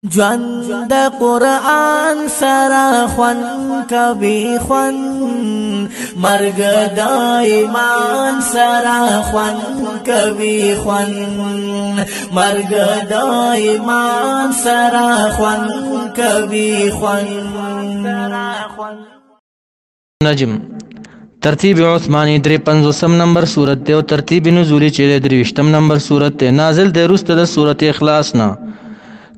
ژوند قرآن سره خوان کوي خوان مرګ د ایمان سره خوان کوي خوان مرګ د ایمان سره خوان کوي خوان نجم ترتیب عثمانی 53 نمبر سورت ته او ترتیب نزولی 23 نمبر سورت ته نازل ده رست د سورت اخلاص نا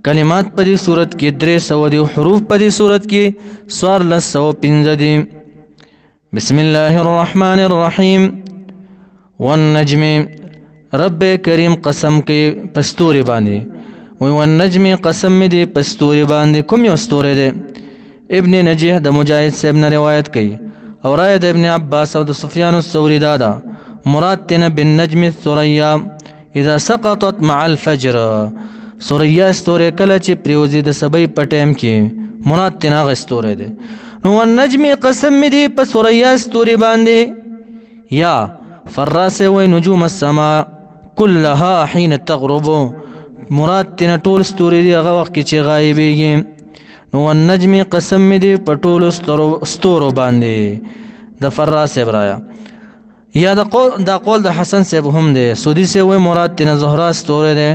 کلمات پدی سورت کی 300 دی حروف پدی سورت کی 415 دی بسم الله الرحمن الرحیم والنجم رب کریم قسم کی پستوری باندې وی والنجم قسم دی پستوری باندې کوم یو ستوری دی ابن نجیح د مجاهد صاحب نے روایت کی اور آیت ابن عباس او د سفیان الثوری دادا مراد تن بالنجم الثريا اذا سقطت مع الفجر ثريا ستوره کله چې پریوزی د سبای پټیم کې مراد تن هغه ستوره ده نو النجم قسم دی په ثريا ستوری باندې یا فراس و نجوم السماء كلها حين تغرب مراد تن ټول ستوری دی هغه وخت چې غایبیږي نو النجم قسم دی پټول ستورو باندې د فراس ابرایا یا د قول د حسن صاحب هم دی سودی سے وای مراد تن زهرا ستوره ده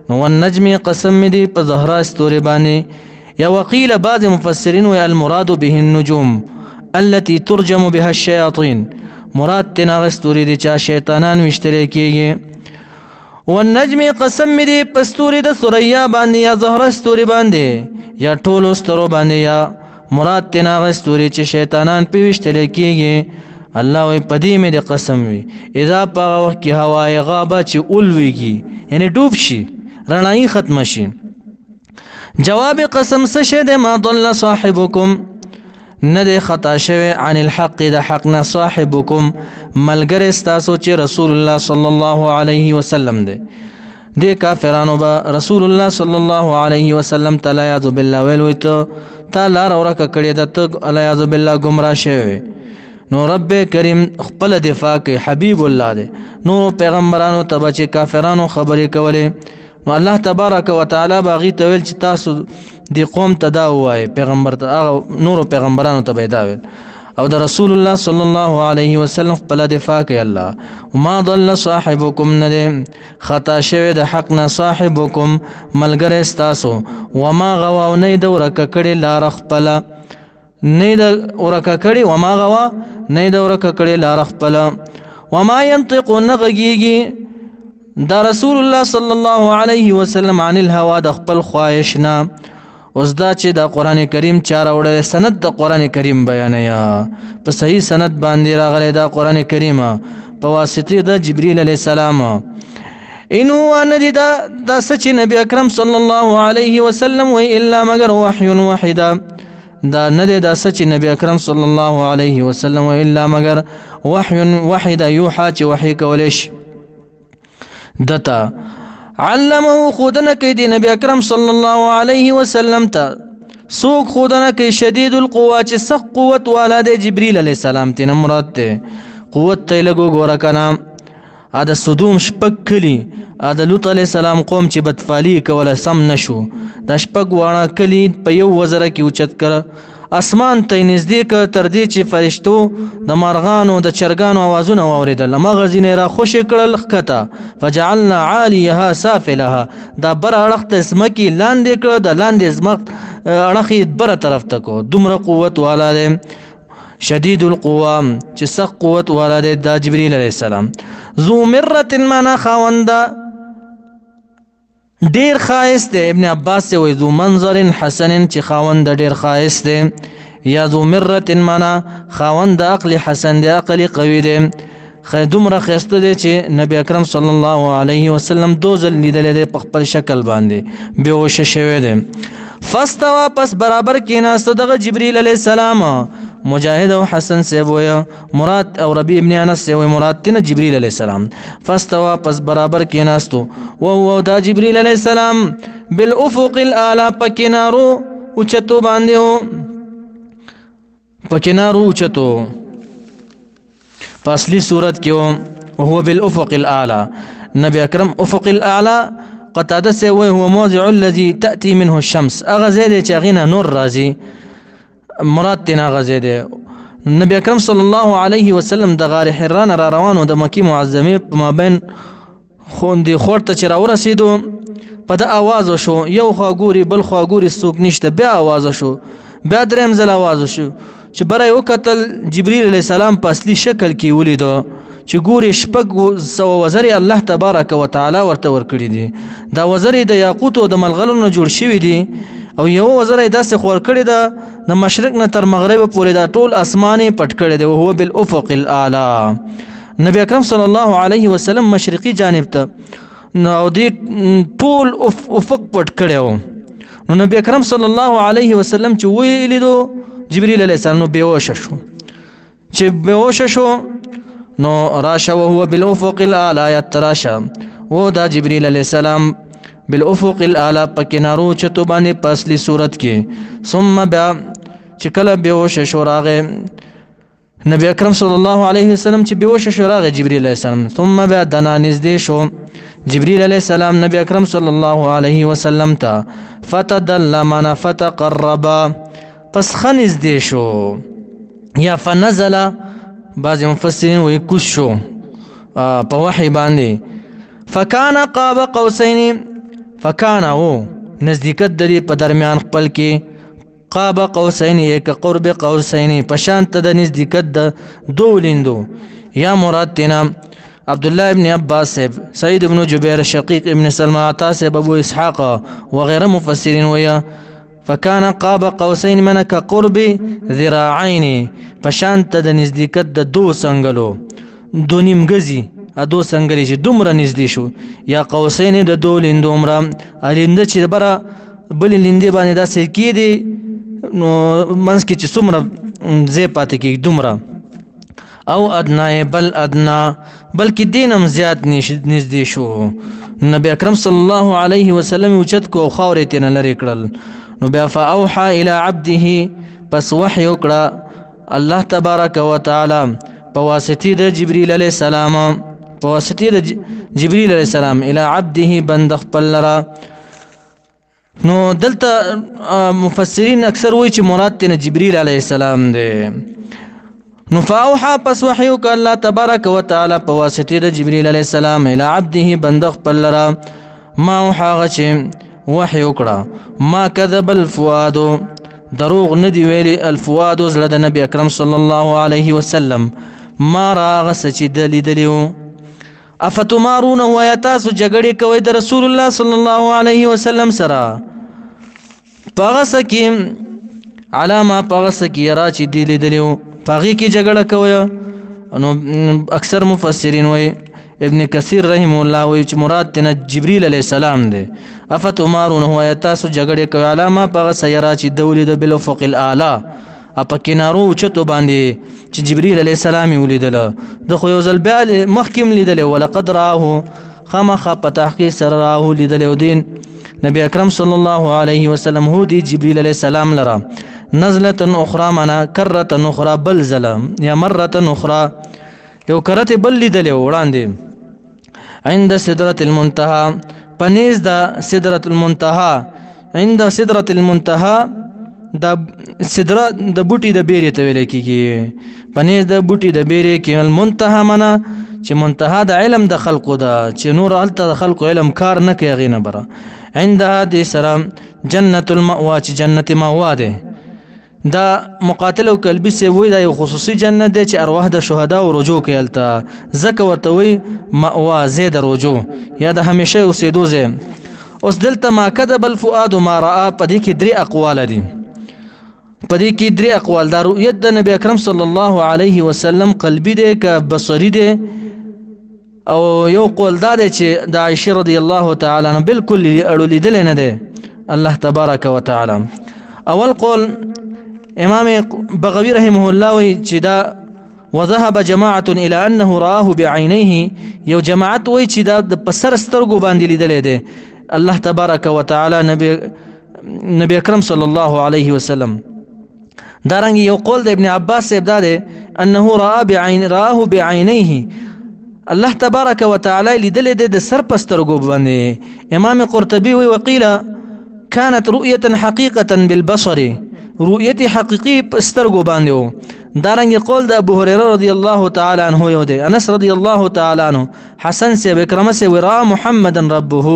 نو النجم قسم دی په زهرا ستوره باندې یا وقيل بعض مفسرین و المراد به النجوم التي ترجم بها الشياطين مراد تن ستوره دی چې شیطانان وشتري کیږي والنجم قسم دی په ستوره د ثريا باندې یا زهرا ستوره باندې یا ټولو ستورو باندې یا مراد تینا غستوری چې شیطانان پیوشتل کیږي الله وی پدی مې د قسم وی اذا پاغه وخت کې هوای غابه چې اولويږي یعنی ډوب شي رڼای ختم شي جواب قسم څه شه د ما ضل صاحبکم نه د خطا شوی عن الحق د حقنا صاحبکم ملګری ستاسو چې رسول الله صلی الله علیه وسلم دی دې کافرانو با رسول الله صلی الله علیه وسلم تعالی یعذ بالله ویل وته تعالی اورکه کړی د ته الله یعذ بالله گمراه شوی نو رب کریم خپل دفاع کوي حبیب الله دی نو پیغمبرانو ته چې کافرانو خبرې کولې نو الله تبارک وتعالى باغی ته ویل چې تاسو دی قوم ته دا وایي پیغمبر ته نور پیغمبرانو ته دا ویل او د رسول الله صلی الله علیه وسلم خپل دفاع کوي الله ما ضل صاحبکم نه خطا شوی د حق نه صاحبکم ملګری ستاسو وما غوا نه د ورکه کړي لار خپل نه د ورکه کړي وما غوا نه د ورکه کړي لار خپل وما ينطق نغږیږي دا رسول الله صلی الله علیه وسلم عن الهوى د خپل خواهش نه اوس دا چې د قران کریم چار وړه سند د قران کریم بیانیا په صحیح سند باندې راغلی دا قران کریم په واسطه د جبرئیل علیه السلام انه ان دا سچ نبی اکرم صلی الله علیه وسلم و الا مگر وحی واحد دا نه دا سچ نبی اکرم صلی الله علیه وسلم و الا مگر وحی واحد یوحى چې وحی کولش دتا علمه خودنا کی دی نبی اکرم صلی الله علیه وسلم ته سوق خودنا کی شدید القوه چې سخت قوت والا دی جبرئیل علیہ السلام ته مراد ته قوت ته لګو ګور کنا اده صدوم شپک کلی اده لوط علیہ السلام قوم چې بدفالی کوله سم نشو د شپک وانه کلی په یو وزره کې اوچت کړ اسمان ته نزدیک تر دې چې فرشتو د مارغانو د چرګانو आवाजونه اوریدل مغزین را خوش کړل خطا فجعلنا عاليها سافلها دا بر اړخت اسمکی لاندې کړ د لاندې اسمک اړخې بر طرف ته کو دومره قوت والا دی شدید القوام چې سخت قوت والا دی د جبرئیل علیہ السلام ذو مره معنا خاوندا ډیر خاص دی ابن عباس سے وی ذو منظر حسن چې خاوند ډیر خاص دی یا ذو مره معنا خاوند عقل حسن دی عقل قوی دی خدومره خسته دی چې نبی اکرم صلی الله علیه وسلم دوزل لیدل دی په خپل شکل باندې بیهوش شوی دی فاستوا پس برابر کیناست دغه جبرئیل علیہ السلام مجاهد او حسن سے ویا مراد او ربی ابن انس سے وی مراد تن جبرئیل علیہ السلام فاستوا پس برابر کیناستو او دا جبرئیل علیہ السلام بالافق الاعلى پکنارو اوچتو باندې هو پکنارو اوچتو پاسلی صورت کې هو بالافق الاعلى نبی اکرم افق الاعلى قتاده سے وی هو موضع الذي تأتي منه الشمس اغه زیده چې غینا نور راځي مراد تینا غزیده نبی اکرم صلی الله علیه وسلم د غار حران را روانو د مکی معظمه په مابین خوندې خورته چې راورسېدو په د आवाज شو یو خوا ګوري بل خوا ګوري څوک نشته بیا आवाज شو بیا دریم ځل आवाज شو چې برای وکتل جبرئیل علیه السلام په اصلي شکل کې ولیدو چې ګوري شپږ سوه وزرې الله تبارک وتعالی ورته ورکړي دي دا وزرې د یاقوت او د ملغلرو نه جوړ شوي دي او یو وزره داسې خور کړی ده د مشرق نه تر مغرب پورې دا ټول اسمان پټ کړی دی او هو بالافق الاعلى نبی اکرم صلی الله علیه وسلم مشرقي جانب ته نو دې ټول افق پټ کړی و نو نبی اکرم صلی الله علیه وسلم چې ویلیدو جبرئیل علیه السلام نو بیهوشه شو چې بیهوشه شو نو راشه وهو بالافق الاعلى يتراشه و دا جبرئیل علیه السلام بالافق الاعلى پکنارو چتو باندې پاسلی صورت کې ثم بیا چې کله بیهوش شو راغه نبی اکرم صلی الله علیه وسلم چې بیهوش شو راغه جبرئیل علیه السلام ثم بیا دنا نږدې شو جبرئیل علیه السلام نبی اکرم صلی الله علیه وسلم ته فتدل معنا فتقرب پس خنږدې شو یا فنزل بعض مفسرین وایي کوز شو په وحی باندې فکان قاب قوسین فکان او نزدیکت د دې په درمیان خپل کې قاب قوسین یک قرب قوسین پشان ته د نزدیکت د دو لیندو یا مراد تینا عبدالله ابن عباس سعید ابن جبیر شقیق ابن سلمہ عطا صاحب ابو اسحاق وغیره مفسرین ویا فکان قاب قوسین من كقرب ذراعین پشان ته د نزدیکت د دو سنگلو دو نیمګزی ادو څنګه چې دومره نږدې شو یا قوسین د دو لیندو عمره الینده چې بره بل لیندې باندې داسې کېدي نو منځ کې چې څومره ځای پاتې کېږي دومره او ادنا بل ادنا بلکې دینم زیات نږدې شو نبی اکرم صلی الله علیه وسلم اوچت کو خاورې تېنه لرې کړل نو بیا فاوحى الى عبده پس وحی وکړه الله تبارک وتعالی په واسطې د جبرئیل علیه السلام په واسطې د جبرئیل علیه السلام الى عبده بند خپل لره نو دلته مفسرین اکثر وایي چې مراد تینا جبرئیل علیه السلام دی نو فاوحى پس وحی وکړه الله تبارک وتعالی په واسطې د جبرئیل علیه السلام الى عبده بند خپل لره ما هغه چې وحی وکړه ما کذب الفؤاد دروغ ندی ویلی الفؤاد زړه د نبی اکرم صلی الله علیه وسلم ما راغه چې دلیدلیو افتمارونه ویا تاسو جګړې کوي د رسول الله صلی الله علیه وسلم سره پاغه سکیم علامه پاغه سکی را چې دلیدلیو پاغي کې جګړه کوي نو اکثر مفسرین وایي ابن کثیر رحم الله وی چې مراد تینا جبرئیل علیه السلام دی افتمارونه ویا تاسو جګړې کوي علامه پاغه سیرا چې دولید بالافق الاعلى اپا کنارو چتو باندې چې جبرئیل علیه السلام ولیدل د خو یو ځل بیا مخکم لیدل ولقد راه خامخ په تحقیق سره راه لیدل دین نبی اکرم صلی الله علیه وسلم هو دی جبرئیل علیه السلام لرا نزله اخرى معنا کره اخرى بل ظلم یا مره اخرى یو کرته بل لیدل وړاندې عند سدرة المنتهى پنیز دا سدرة المنتهى عند سدرة المنتهى دا سدره د بوټي د بیرې ته ویل کېږي پنیز د بوټي د بیرې کې المنتهى معنا چې منتها د علم د خلقو ده چې نور هلته د خلقو علم کار نه کوي هغې نه بره عندها دې سره جنت المأوا چې جنت مأوا دی دا مقاتل او کلبي صاحب وایي دا یو خصوصي جنت دی چې ارواح د شهداو رجوع کوي هلته ځکه ورته وایي مأوا ځای د رجوع یا د همیشه اوسېدو ځای اوس دلته ما کذب الفؤاد ما رأى په دې کې درې اقوال دي په دې کې درې اقوال دا رؤیت د نبی اکرم صلی الله علیه وسلم قلبي دی که بصري دی او یو قول دا دی چې د عائشې رضی الله تعالی عنها بالکل اړولیدلی نه دی الله تبارک وتعالی اول قول امام بغوی رحمه الله وی چې دا وذهب جماعة الى انه راه بعينيه یو جماعت وی چې دا د پسر سترګو باندې لیدلی دی الله تبارک وتعالی نبی اکرم صلی الله علیه وسلم دارنګ یو قول د ابن عباس صاحب دا دی انه راه بعینیه الله تبارک وتعالى لیدل د سر پسترګو باندې. امام قرطبي وقيل كانت رؤية حقيقة بالبصر، رؤية حقيقي پسترګو باندې. دارنګ قول د ابو هريره رضی الله تعالی عنہ یو دی. انس رضی الله تعالی عنہ، حسن سے اکرمه سے ورا محمدا ربه،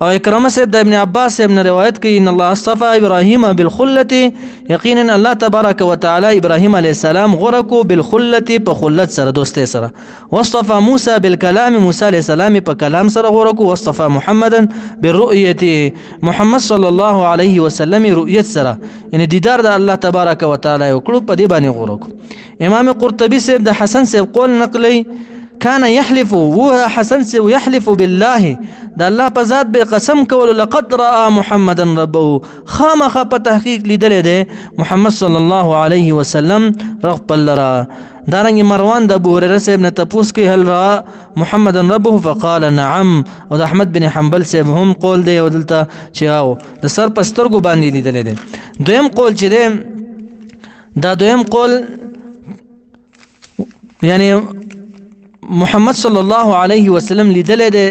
او اکرمه سے د ابن عباس ابن روایت کی ان الله اصطفى ابراهيم بالخلة، یقینا الله تبارک وتعالى ابراهيم علیہ السلام غرقو بالخلة په خلت سره دوستي سره، واصطفى موسى بالكلام، موسى علیہ السلام په کلام سره غرقو، واصطفى محمدا بالرؤية، محمد صلی الله علیه وسلم رؤیت سره یعنی دیدار د الله تبارک وتعالى وکړو په دې باندې غرقو. امام قرطبي سے د حسن سے قول نقلی كان يحلف، وهو حسن سے يحلف بالله، دا الله په ذات به قسم کول، لقد راى محمدا ربه، خامخ په تحقیق لیدل دی محمد صلی الله علیه وسلم رب لرا. دارنګ مروان د ابو هريره سے ابن تپوس کی هل را محمدا ربه فقال نعم، او د احمد بن حنبل سے هم قول دی او دلته چې او د سر پسترګو باندې لیدل دی. دویم قول چې دی دا دویم قول یعنی محمد صلی الله علیه وسلم لیدل دی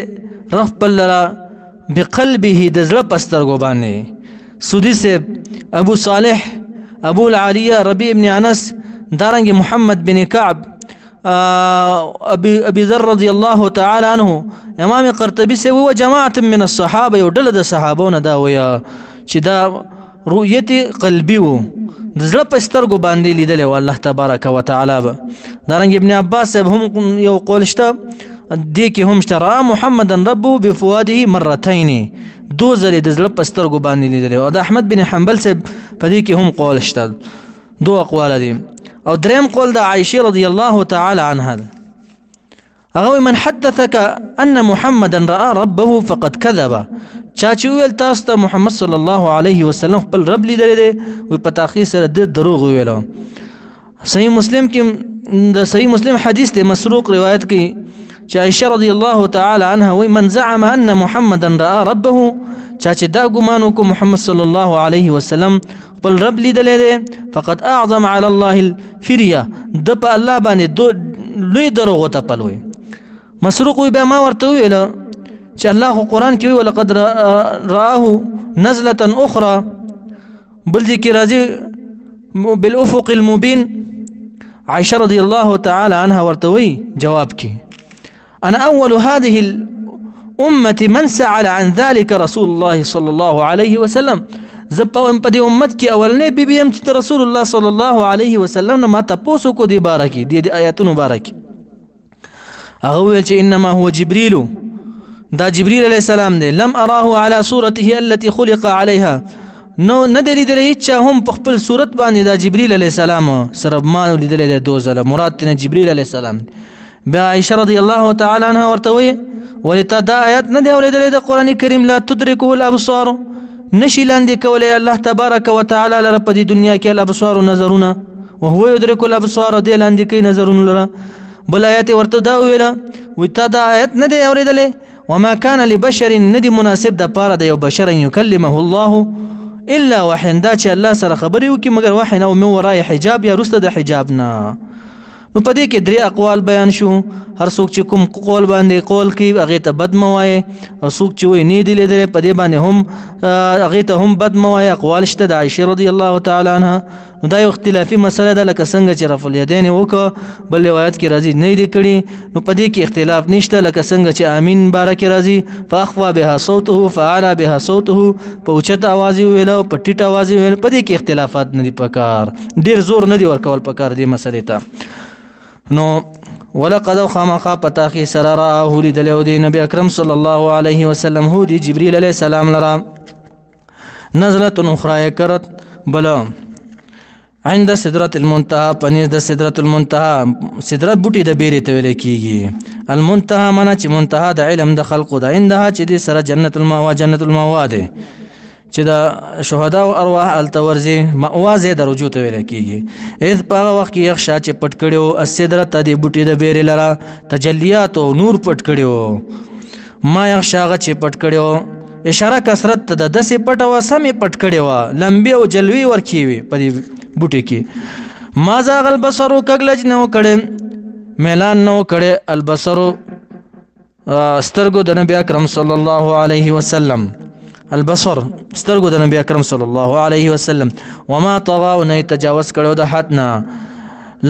رب لرا بقلبه د زړه پسترګو باندې. سودی سے ابو صالح، ابو العالیہ، ربیع ابن انس، دارنګ محمد بن کعب، ابي ذر رضی الله تعالی عنہ. امام قرطبی سے و جماعت من الصحابه، یو ډله د صحابو نه دا ویا چې دا رؤیت قلبی وو، د زړه پسترګو باندې لیدل او الله تبارک وتعالى به. دارنګ ابن عباس هم یو قول شته دې کې هم اشترى محمدا ربه بفؤاده مرتين، دو ځلې د زړه پسترګو باندې لیدل. او د احمد بن حنبل سے په دې کې هم قول شته، دو اقوال دي. او دریم قول د عائشه رضی الله تعالی عنها، هغه من حدثك ان محمدا راى ربه فقد كذب، چا چې ویل تاسو ته محمد صلی الله علیه وسلم خپل رب لیدل دی وي په تاخیر سره د دروغ ویلو. صحیح مسلم کې د صحیح مسلم حدیث ته مسروق روایت کی چې عائشه رضی الله تعالی عنها وی من زعم ان محمدا راى ربه، چا چې دا ګمان وکړو محمد صلی الله علیه وسلم خپل رب لیدل دی فقد اعظم علی الله الفريه، د په الله باندې لوی دروغ ته پلوي. مسروق وی به ما ورته ویل چې الله قرآن کې وی ولقد رآه نزلة اخرى، بل دې کې راځي بالافق المبين. عائشه رضی الله تعالی عنها ورته وی جواب کې انا اول هذه الامه من سأل عن ذلك رسول الله صلى الله عليه وسلم، زپاوم په دې امت کې اولنې بي بي ام چې رسول الله صلی الله علیه وسلم ما تاسو کو دی بارکی دی آیاتونو بارکی. هغه ویل چې انما هو جبريل، دا جبريل علیہ السلام دی، لم اراه على صورته التي خلق عليها، نو ندری درې چې هم په خپل صورت باندې دا جبريل علیہ السلام سره ما لیدل د دوزله مراد ته جبريل علیہ السلام. بیا عائشه رضی الله تعالی عنها ورته وی ولته دا آیات نه دی اوریدل د قران کریم لا تدركه الابصار، نشي لاندې کولای الله تبارک وتعالى لره په دې دنیا کې الابصار نظرونه، وهو يدرك الابصار دی لاندې کوي نظرونه لره. بل آیات ورته دا ویله وته دا آیت نه دی اوریدل وما كان لبشر، ندي مناسب د پاره د یو بشر يكلمه الله الا وحي، دا چې الله سره خبرې وکي مگر وحي نه او من وراء حجاب یا رسته د حجاب نه. نو په دې کې درې اقوال بیان شو، هر څوک چې کوم قول باندې قول کوي هغه ته بد موایي، او څوک چې وایي نه دی لیدل په دې باندې هم هغه ته هم بد موایي. اقوال شته د عائشه رضی الله تعالی عنها، نو دا یو اختلافي مسله ده لکه څنګه چې رفع الیدین وکړه بل روایت کې راځي نه دی کړي، نو په دې کې اختلاف نشته لکه څنګه چې امین بارک راځي فاخوا بها صوته فعلى بها صوته، په اوچت आवाज ویل او په ټیټ आवाज ویل، په دې کې اختلافات نه دي پکار، ډیر زور نه دی ورکول پکار دې مسلې ته. نو ولقد خامخا پتاخي سره راه لیدلو دی نبی اکرم صلی الله علیه وسلم هو دی جبريل علیہ السلام لرا نزلت اخرى کرت بلا عند سدرة المنتهى، پنځ د سدرة المنتهى، سدرت بوټي د بیرې ته ویل کیږي. المنتهى معنا چې منتهى د علم د خلقو د عندها چې د سره جنت المأوا، جنت المأوا ده چې د شهدا او ارواح التورزي مأوازه د رجوع ته ویل کیږي. اذ په وخت کې یخشا چې پټ کړو السدرت د بوټي د بیرې لرا تجلیات او نور پټ کړو، ما یخشا چې پټ کړو اشاره کثرت د دسه پټ او سمې پټ کړو، لمبي او جلوي ورکی وي په دې بوټي کې. ما زاغل بصرو کګلج نو کړم میلان نو کړي البصر سترګو د نبی اکرم صلی الله علیه وسلم البصر سترګو د نبی اکرم صلی الله علیه وسلم وما طغى نه تجاوز کړو د حد نه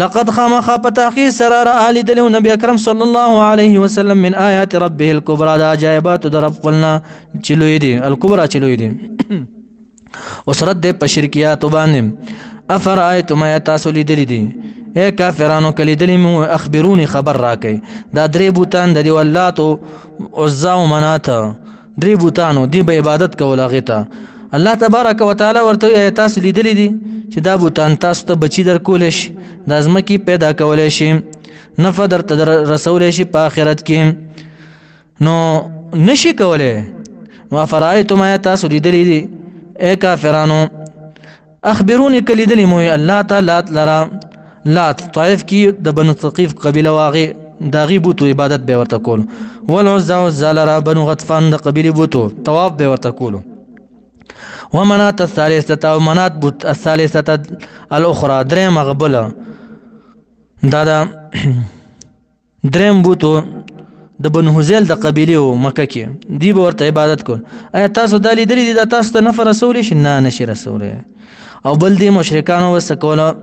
لقد خامخ پتاخي سرار آل دلو نبی اکرم صلی الله علیه وسلم من آیات ربه الكبرى دا عجائبات در رب قلنا چلوی دی الكبرى چلوی دی وسرد دے پشرکیات باندې افرایتم ما تاسو لیدلی دی اے کافرانو کلی دلی مو اخبرونی خبر راکې دا درې بوتان د دی ولات او عزا او منات درې بوتانو دی به عبادت کوله غیتا الله تبارک وتعالى ورته تاسو لیدلی دي چې دا بوتان تاسو ته بچی در کول شي د ازمکی پیدا کول شي نفع در رسول شي په آخرت کې نو نشي کوله نو فرایتم ما تاسو لیدلی دي اے کافرانو اخبرونی کلی دلی مو الله تعالی لرا لات طائف کی د بنو ثقيف قبيله واغي داغي بوتو عبادت به ورته کول والعزى والزلرا بنو غطفان د قبيله بوتو طواف به ورته کول ومنات الثالثه ومنات بوت الثالثه الاخرى درم غبله دا درم بوتو د بنو هذيل د قبيله مکه کې دی به ورته عبادت کول اي تاسو دالي دري د تاسو ته نفر رسول شي نه نشي رسول او بل دي مشرکانو وسکوله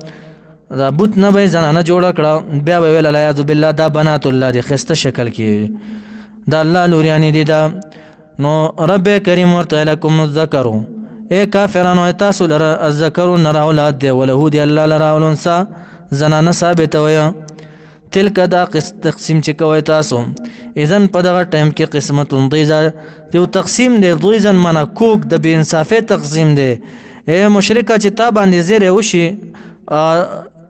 دا بوت نه به زنانه جوړ کړه بیا به ویل الیاذ بالله دا بنات الله دي خسته شکل کې دا الله لوریانی دي دا نو رب کریم ورته لكم الذکر اے کافرانو تاسو لره الذکر نر اولاد دی وله دی الله لره اولنسا زنانه ثابت ویا تلک دا تقسیم چې کوي تاسو اذن په دغه ټایم کې قسمت ضیزه یو تقسیم دی ضیزن معنا کوک د بے انصافه تقسیم دی اے مشرکه چې تا باندې زیره وشي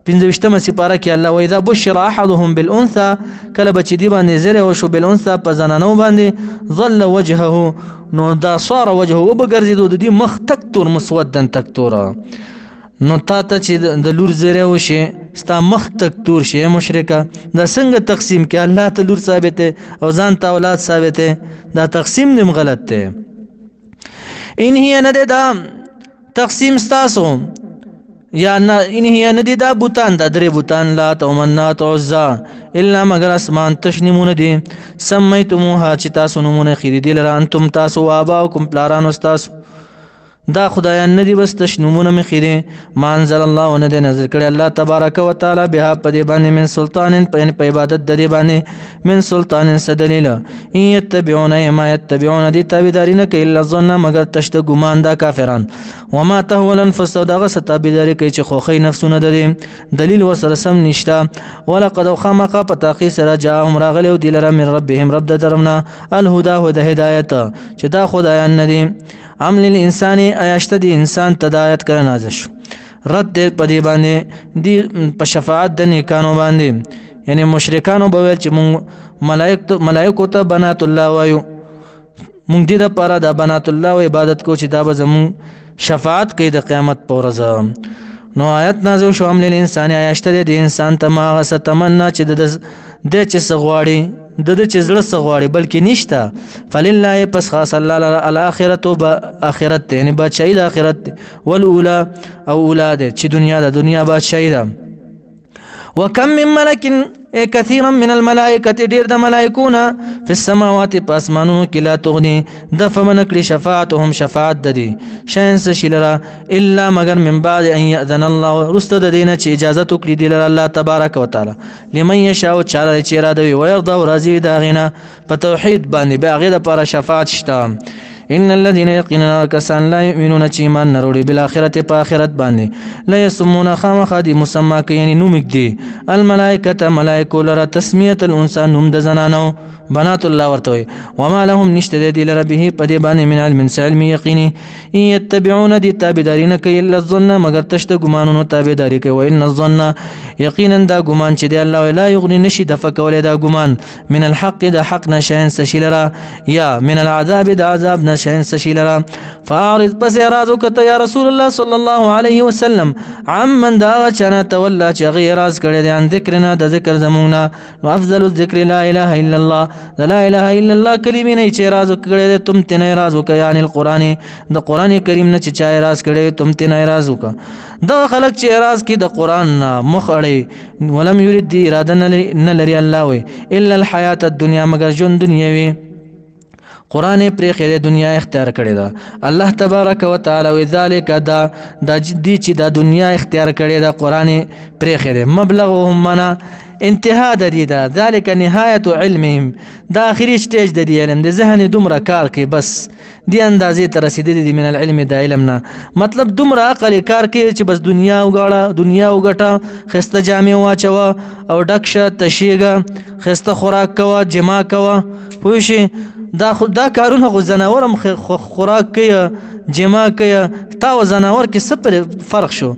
پنځوشتمه سپاره کې الله واذا بشر احدهم بالانثى کله بچ دی باندې زره او شو بالانثى په زنانو باندې ظل وجهه نو دا صار وجهه وبګرځیدو د دې مخ تکتور مسودن تکتورا نو تا ته چې د لور زره وشي ستا مخ تکتور شي مشرکه دا څنګه تقسیم کې الله ته لور ثابت او ځان ته اولاد ثابت دا تقسیم نیم غلط دی ان هي نه دا تقسیم ستاسو یا ان هي ندی دا بوتان دا درې بوتان لا تومنات عزا الا مگر اسمان تشنمون دي سمیتموها چې تاسو نمونه خېری دي لره انتم تاسو اباؤکم پلارانو تاسو دا خدایان ندی بس تشنمونه مخیری ما انزل الله ند نظر کړي الله تبارک وتعالى بها پدې باندې من سلطان په عبادت د دې باندې من سلطان سدلیل یتبعون ما یتبعون دي تابعداري نه کوي الا ظن مگر تشت ګمان دا کافران وما تهول الانفس دغه ستابداري کوي چې خوخي نفسونه دري دلیل ورسره سم نشتا ولقد خمق پتاخي سره جاءهم راغلو دي لره من ربهم رب درمنا الهدى هدى هدايت چې دا خدایان ندي عمل الانسان ایاشت دی انسان تدایت کړه نازش رد دې پدې باندې دی په شفاعت د نیکانو باندې یعنی مشرکانو به ویل چې مونږ ملائکه ته بنات الله وایو مونږ دې د پاره د بنات الله او عبادت کو چې دا به زمون شفاعت کوي د قیامت پر ورځ نو آیت نازل شو عمل الانسان ایاشت دی انسان ته ما ستمنا چې د چې سغواړي د چې زړه سغواړي بلکې نشتا فلله پس خاص الله الاخرت او اخرت یعنی بادشاہي د اخرت والاولى او اولاد چې دنیا د دنیا بادشاہي ده وكم من ملك كثيرا من الملائكه دير د ملائکونه في السماوات پاسمانو کې لا تغني دفمن کړي شفاعتهم شفاعت ددي شانس شلرا الا مگر من بعد ان ياذن الله رست د دینه چې اجازه وکړي دی الله تبارک وتعالى لمن يشاء چاله چې را دوي ويرضى راضي دا غنه په توحید باندې باغې د پر شفاعت شته ان الذين يقينون كسان لا يؤمنون چیمان نروړي بالاخره په اخرت باندې لا يسمون خامخدي مسما کین نومک دي الملائکه ملائکه لره تسمیه الانسان نوم د زنانو بنات الله ورته وما لهم نشته دي لره به پدې باندې من علم علم یقیني يتبعون دي تابعدارین کوي الا الظن مگر تشت ګمانونو تابعداري کوي وان الظن یقینا دا ګمان چې دی الله لا یغني نشي د فکول دا ګمان من الحق د حق نشان سشلرا یا من العذاب د عذاب شین سشیلرا فاعرض پس اعراض وکړه یا رسول الله صلی الله علیه وسلم عمن دا چنا تولا چې غیر اعراض کړي دي ان ذکرنا د ذکر زمونږه افضل الذکر لا اله الا الله لا اله الا الله کلمې نه چې اعراض کړي دي تم تنه اعراض وکړه یعنی القرآن د قرآن کریم نه چې اعراض کړي تم تنه اعراض وکړه دا خلق چې اعراض کی د قرآن مخ اړي ولم يريد اراده نه لري الله وي الا الحیات الدنیا مگر ژوند دنیوي قرآن پرې خیر دنیا اختیار کړی دا الله تبارک وتعالى وذالک دا دی چې دا دنیا اختیار کړی دا قرآن پرې خیر مبلغهم منا انتها د دې دا ذالک نهایت علمهم دا اخري سټیج د دې علم د ذهن دومره کار کوي بس دی اندازې ته رسیدلی دي من العلم د علم نه مطلب دومره عقل کار کوي چې بس دنیا وګټه خسته جامې واچوه او ډکشه تشیږه خسته خوراک کوه جما کوه پوه شي دا کارونه خو زناور هم خوراک کوي جما کوي تا او زناور کې څه فرق شو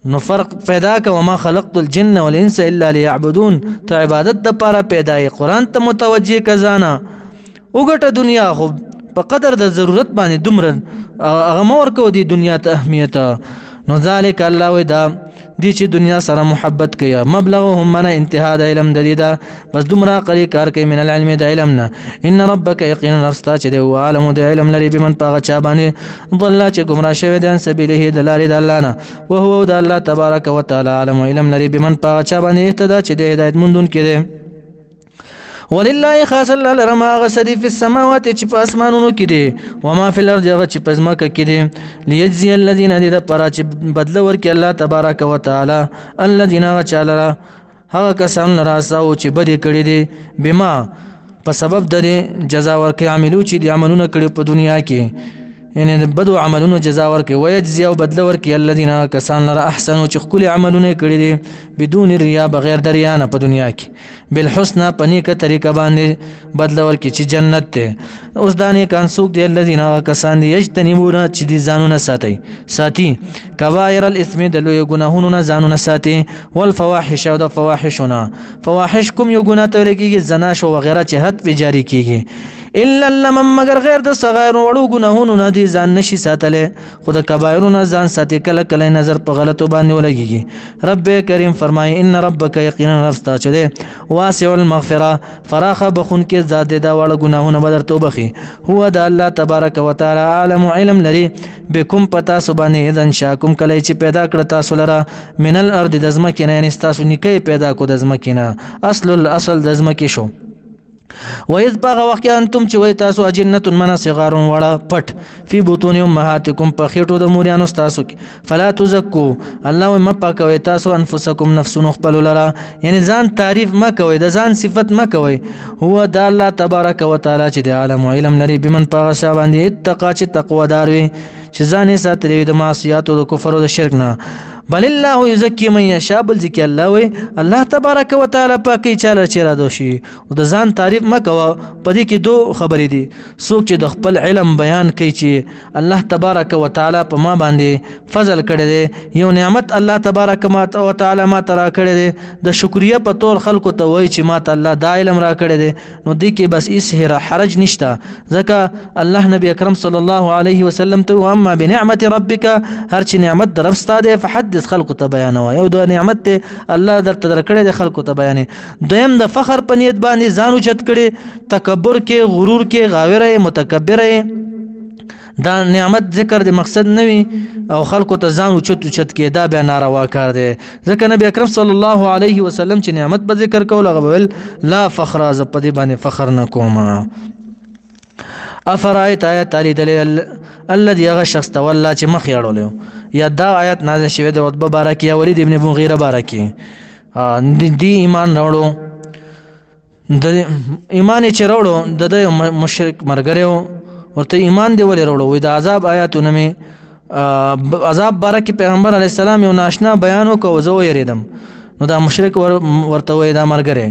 نو فرق پیدا که وما خلقت الجن والانس الا ليعبدون ته عبادت د پاره پیدا ای قرآن ته متوجه کزانا وګټه دنیا خو په قدر د ضرورت باندې دومره هغه مور کو دی دنیا ته اهمیت نو ذالک الله ودا دی چې دنیا سره محبت کوي مبلغهم من انتها د علم د لیدا بس دومره قلی کار کوي من العلم د علم نه ان ربک یقینا نفستا چې دی عالم د علم لري بمن پاغه چا باندې ضل چې گمراه شوی د سبیله د لارې د الله نه او هو د الله تبارک وتعالى عالم علم لري بمن پاغه چا باندې اهتدا چې د هدایت مندون کړي ولله خاص الله لرما غسدي في السماوات چې په اسمانونو کې دي وما في الارض چې په ځمکه کې دي ليجزي الذين دي پر چې بدل ورکړي الله تبارک وتعالى الذين چالرا هغه کسان راسو چې بده کړی دي بما په سبب د جزا ورکړي عملو چې دي عملونه کړي په دنیا کې یعنی بدو عملونو جزا ورکړي ويجزي او بدل ورکړي الذين کسان لرا احسنوا چې خپل عملونه کړي دي بدون ریا بغیر د ریا نه په دنیا کې بالحسنى پنیکه طریقه باندې بدل ورکړي چې جنت ته اوس دانه کان سوق دي الذين کسان دي یجتنبون چې دي ځانونه ساتي کبائر الاثم د لوی ګناهونو نه ځانونه ساتي والفواحش او د فواحشنا فواحش کوم یو ګناه ته لګيږي زنا شو وغیرہ چې حد به جاری کیږي الا لمن مگر غیر د صغیر وړو ګناهونو نه دي ځان نشي ساتله خود کبایرونو ځان ساتي کله کله نظر په غلطو باندې ولګيږي رب کریم فرمای ان ربک یقینا نفستا چې ده واسع المغفرة فراخ بخون کې ذات دا وړو ګناهونو بدر توبخي هو د الله تبارک وتعالى عالم علم لري بكم پتا سبحانه اذن شاکم کله چې پیدا کړ تاسو لره من الارض د ځمکې نه یعنی تاسو نکي پیدا کو د ځمکې نه اصل د ځمکې شو وإذ باغ وقت انتم چې وای تاسو اجنه من صغار وړه پټ فی بطون امهاتکم په خېټو د موريانو تاسو کې فلا تزکو الله ما پاکوي تاسو انفسکم نفسون خپل لرا یعنی ځان تعریف ما کوي د ځان صفت ما کوي هو د الله تبارک وتعالى چې د عالم علم لري بمن پاغه شا باندې اتقا چې تقوا دار وي چې ځان یې ساتلې د معصیت او د کفر او د شرک نه بل الله یزکی من یشاء بل ذکر الله وی الله تبارک وتعالى پاکي چاله چیرې دوشي او د ځان تعریف مکوه پدې کې دوه خبرې دي څوک چې د خپل علم بیان کوي چې الله تبارک وتعالى په ما باندې فضل کړی دی یو نعمت الله تبارک وتعالى ما ترا کړی دی د شکریا په تور خلکو ته وای چې ما ته الله دا علم را کړی دی نو دې کې بس هیڅ حرج نشته ځکه الله نبی اکرم صلی الله علیه وسلم ته اما بنعمت ربک هر چې نعمت در ستاده فحدث خلق ته بیان وای او د نعمت ته الله درته درکړي د خلق ته بیان دویم د فخر په نیت باندې ځانو چت کړي تکبر کې غرور کې غاوره متکبر دا نعمت ذکر د مقصد نوي او خلق ته ځانو چت کې دا به ناروا کار دی ځکه نبی اکرم صلی الله علیه وسلم چې نعمت په ذکر کول غوول لا فخر ز په دې باندې فخر نکوم افرایت آیت علی دلیل الذي غشخ تولى چې مخ یړول یا دا آیت نازل شوه د عتبه بارکی یا ولید ابن مغیره بارکی دی ایمان راوړو د ایمان چې راوړو د مشرک مرګره ورته ایمان دی ولې راوړو وې د عذاب آیاتونه می عذاب بارکی پیغمبر علی السلام یو ناشنا بیان وکاو زه یریدم نو دا مشرک ورته وې دا مرګره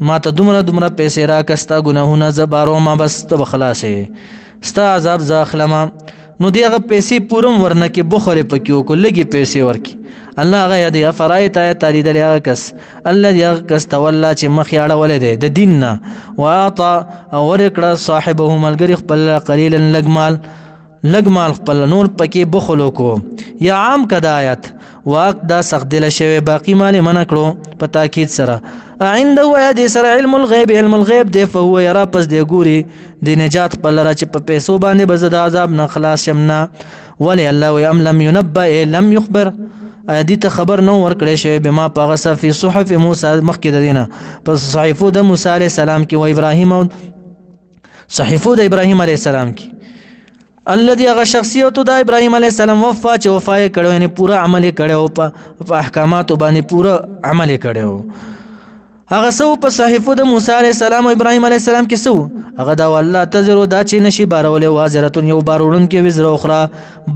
ما ته دومره پیسې راکستا ګناهونه زبارو ما بس ته خلاصې ستا عذاب زاخلمه نو دی هغه پیسې پورم ورنه کې بخل پکې وکړو لګي پیسې ورکی الله هغه یادې افرایت آیت لیدل هغه کس الذي هغه کس تولى چې مخ یې اړولې دی د دین نه واعطى او ورکړه صاحبه ملګری خپل قلیلا لږ مال خپل نور پکې بخل وکړو یا عام کدا آیت واق دا سخت دل شوی باقی مال منع کړو په تاکید سره عنده دې سره علم الغیب دی فهو یرا پس دی ګوري د نجات په لره چې په پیسو باندې به د عذاب نه خلاص شمنا ولی الله ويم لم ينبأ لم يخبر دې ته خبر نو ورکړی شوی بما پغس فی صحف موسی مخکې د دینه پس صحیفو د موسی علیه السلام کې و ابراهیم او صحیفو د ابراهیم علیه السلام کې الذي هغه شخصیت د ابراهیم علیه السلام وفا چې وفا یې کړو یعنی پورا عمل یې کړو په احکاماتو باندې پورا عمل یې کړو هغه سو په صحیفو د موسی علیه السلام او ابراهیم علیه السلام کې سو هغه دا والله تزرو دا چې نشي بارولې وازرتون یو بارولن کې وزر اخرى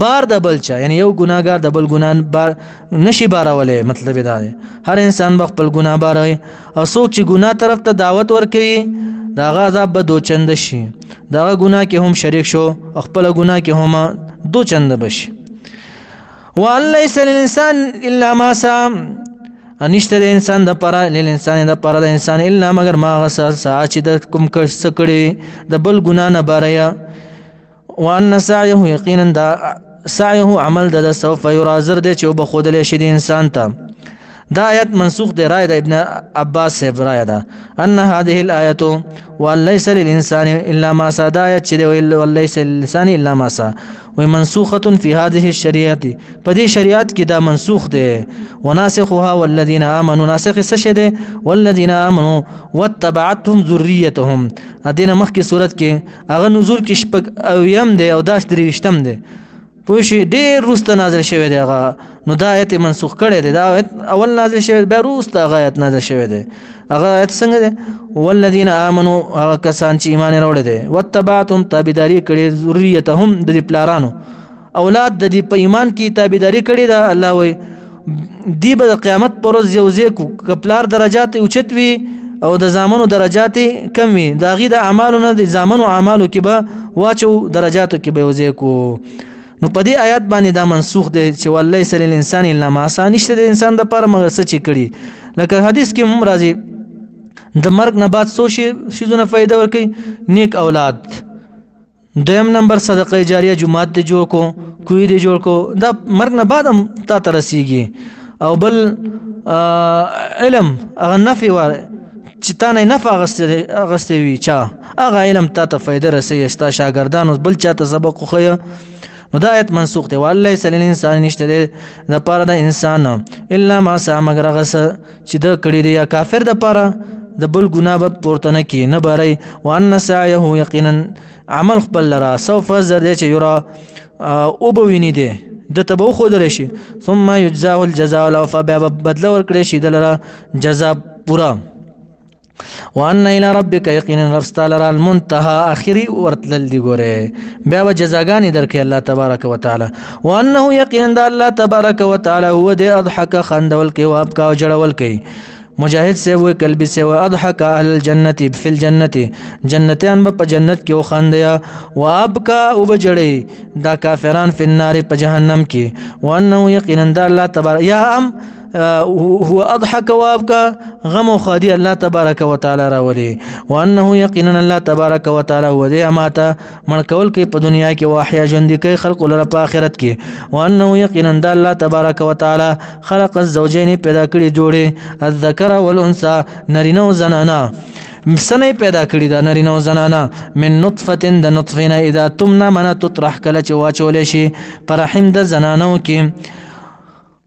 بار د بلچا یعنی یو ګناګار د بل ګنان بار نشي بارولې مطلب دا دی هر انسان خپل ګناه باري او څوک چې ګناه طرف ته دعوت ورکوي دا عذاب به دو چند شي دا ګناه کې هم شریک شو خپل ګناه کې هم دو چند بشي وان ليس للانسان الا ما سعى انشته د انسان د پاره للانسان د پاره د انسان الا مگر ما غسا چې د کوم کړي د بل ګنا نه باریا وان سعيه یقینا دا سعيه عمل د سوف يرازر د چې وب خودل شي د انسان ته دا آیت منسوخ دی رائے د ابن عباس سے رائے دا ان هذه الايه وليس للانسان الا ما سعى دا آیت چې دی وليس للانسان الا ما سعى ومنسوخه في هذه الشريعه پدې شریعت کې دا منسوخ دی وناسخها والذين امنوا ناسخ سشده والذين امنوا واتبعتهم ذريتهم ادینه مخکې صورت کې هغه نزول کې شپږ او یم دی او داش دریشتم دی پوشي ډیر روسته نازل شوی دی هغه نو دا آیت منسوخ کړی دی دا آیت اول نازل شوی بیا روسته هغه آیت نازل شوی دی هغه آیت څنګه دی والذین آمنوا هغه کسان چې ایمان راوړي دي واتبعتهم تابعداري کړي ذریتهم د پلارانو اولاد د دې په ایمان کې تابعداري کړي دا الله وایي دی به قیامت پر ورځ یو ځای کپلار درجات اوچت وي او د زامنو درجات کم وي دا غي د اعمالو نه د زامنو اعمالو کې به واچو درجاتو کې به وځي کو نو په دې آیات باندې دا منسوخ دی چې وليس للانسان الا ما سعى نشته د انسان د پر مغه څه چی کړي لکه حدیث کې هم راځي د مرګ نه بعد سو شیزونه فائدہ ورکي نیک اولاد دویم نمبر صدقه جاریه جمعات دی جوړ کو کوی دی جوړ کو دا مرګ نه بعد هم تا ترسيږي او بل علم هغه نفي واره چې تا نه نفع غستې وي چا هغه علم تا ته فائدہ رسي استا شاګردانو بل چاته سبق خو نو دا آیت منسوخ دی والله سل الانسان نشته د پاره د انسان الا ما سعى مگر غس چې د کړي دی یا کافر د پاره د بل ګناه به پورته نه کی نه باري وان سعيه یقینا عمل خپل لرا سوف زر دی چې یرا او بویني دی د تبو خود رشي ثم يجزاء الجزاء الاوفى بدل ورکړي شي دلته جزاء پورا وان الى ربك يقينا رستال المنتهى اخري ورتل دي ګوره بیا وجزاګانی درکې الله تبارک وتعالى وانه يقينا الله تبارک وتعالى هو دي اضحك خندول کې وابکا او جړول کې مجاهد سے وہ قلبی سے واضحك اهل الجنه في الجنه جنتیان په جنت کې وخندیا وابکا او بجړي دا کافران په النار په جهنم کې وانه يقينا الله تبارک یا هو اضحك وابكى غم وخادي الله تبارك وتعالى راولي وانه يقينا الله تبارك وتعالى هو دي اماته من کول کې په دنیا کې واحیا ژوند کې خلق لره په آخرت کې وانه يقينا الله تبارك وتعالى خلق الزوجين پیدا کړی جوړي الذکر والانثى نرینه او زنانه سنه پیدا کړی دا نرینه او زنانه من نطفه د نطفه اذا تمنا من تطرح کله چې واچول شي پر رحم د زنانو کې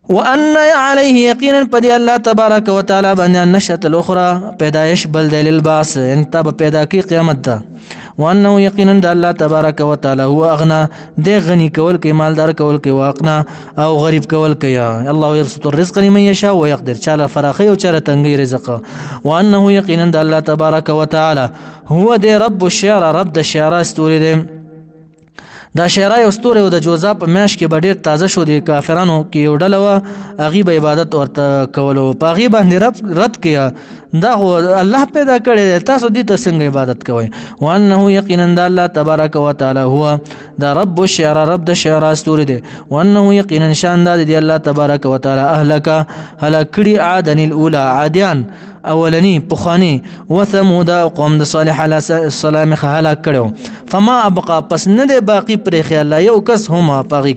وان عليه يقينا بدي الله تبارك وتعالى بان النشأة الاخرى پیدائش بل دلیل باس انت پیدا کی قیامت ده وانه يقينا الله تبارك وتعالى هو اغنى ده غني کول کی مالدار کول کی واقنا او غریب کول کی الله يرزق الرزق لمن يشاء ويقدر چاله فراخي او چاله تنگي رزق وانه يقينا الله تبارك وتعالى هو ده رب الشعر رب الشعر استوري ده دا شعرا یو ستوره او د جوزا په میاش کې به ډېر تازه شو. د کافرانو کې یو ډله وه هغې به عبادت ورته کولو په هغې باندې رد کیا دا خو الله پیدا کړی دی تاسو دې ته څنګه عبادت کوئ. وانه یقینا د الله تبارک وتعالی هو دا رب الشعرا رب د شعرا ستوري دی. وانه یقینا شان دا دی الله تبارک وتعالی اهلک هلاک کړي عادن الاولى عادیان اولنی پخوانی وثمود قوم د صالح علیه السلام هلاک کړو. فما ابقى پس نه دی باقی پرې خیال یو کس هم پاغي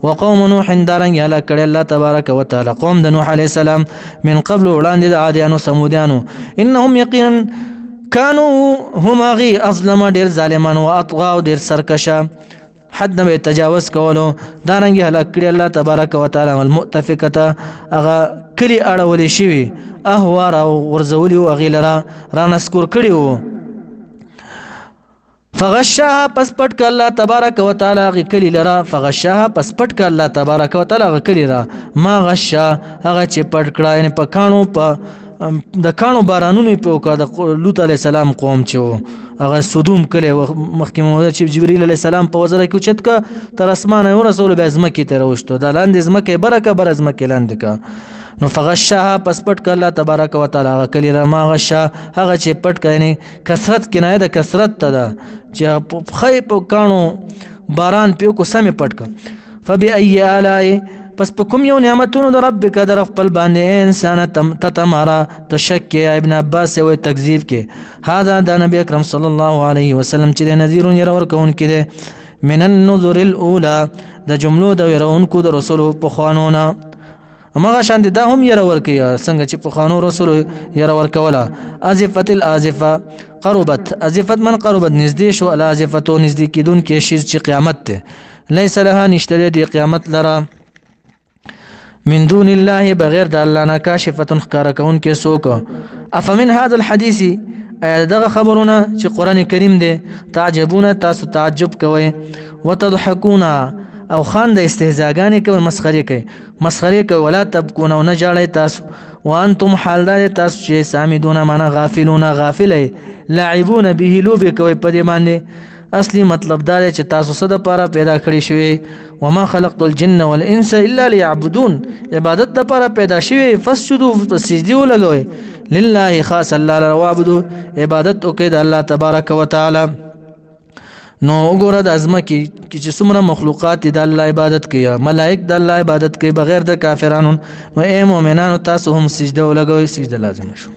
وقوم نوح دارنګ هلاک کړي الله تبارک وتعالی قوم د نوح علیه السلام من قبل وړاندې د عادیانو سمودیانو. انهم یقینا كانوا هم غي اظلم ډیر ظالمان او اطغى ډیر سرکشه حد نه تجاوز کولو. دارنګ هلاک کړي الله تبارک وتعالی المؤتفقه هغه کلی اړولې شوی اهوار او ورزولي او غیلرا را نسکور کړي وو. فغشاها پس پټ ک الله تبارک وتعالی غ کلی لرا فغشاها پس پټ ک الله تبارک وتعالی غ کلی را ما غشا هغه چې پټ کړه یعنی په کانو په د کانو بارانونو په وکړه د لوط علی السلام قوم چې هغه صدوم کړي مخکې مو چې جبرئیل علی السلام په وزره کې چت کا تر اسمانه ورسول به ازمکه ته راوښتو د لاندې ازمکه برکه بر ازمکه لاندې کا نو فغشاها پس پټ ک الله تبارک وتعالی هغه کلی را ما غشا هغه چې پټ کړي کثرت کنایه د کثرت ته ده چې خی په کانو باران په کو سم پټ ک. فبأي آلاء پس په کوم یو نعمتونو د ربک در خپل باندې انسان تتمارا تشک ابن عباس وی تکذیب کې هذا د نبی اکرم صلی الله علیه وسلم چې نذیر ير ورکون کې من النذر الاولى د جملو د يرونکو د رسول په خوانونه مغه شان دي دا هم ير ورکی څنګه چې په خوانو رسول ير ورکولا. ازفت الازفه قربت ازفت من قربت نزدې شو الازفه نزدې کیدون کې شی چې قیامت ته ليس لها نشته دی قیامت لرا من دون الله بغیر د الله نه کاشفه خکار کون کې سوک. افمن هذا الحديث دغه خبرونه چې قران کریم دی تعجبون تاسو تعجب کوئ وتضحكون او خان د استهزاءګانې کوي مسخري کوي ولا تبكون او نه جاړئ تاسو وانتم حال دا تاسو چې سامدون معنا غافلون غافلې لاعبون به لوب کوي په دې باندې. اصلي مطلب دا دی چې تاسو څه د پاره پیدا کړی شوی وما خلقت الجن والانس الا ليعبدون عبادت د پاره پیدا شوی فسجدوا سجدي ولګوي لله خاص الله وعبدوا عبادت وکړه د الله تبارک وتعالى. نو وګوره د ازمکه چې څومره مخلوقات د الله عبادت کوي ملائک د الله عبادت کوي بغیر د کافرانو. نو اے مؤمنانو تاسو هم سجده ولګوي سجده لازم شو.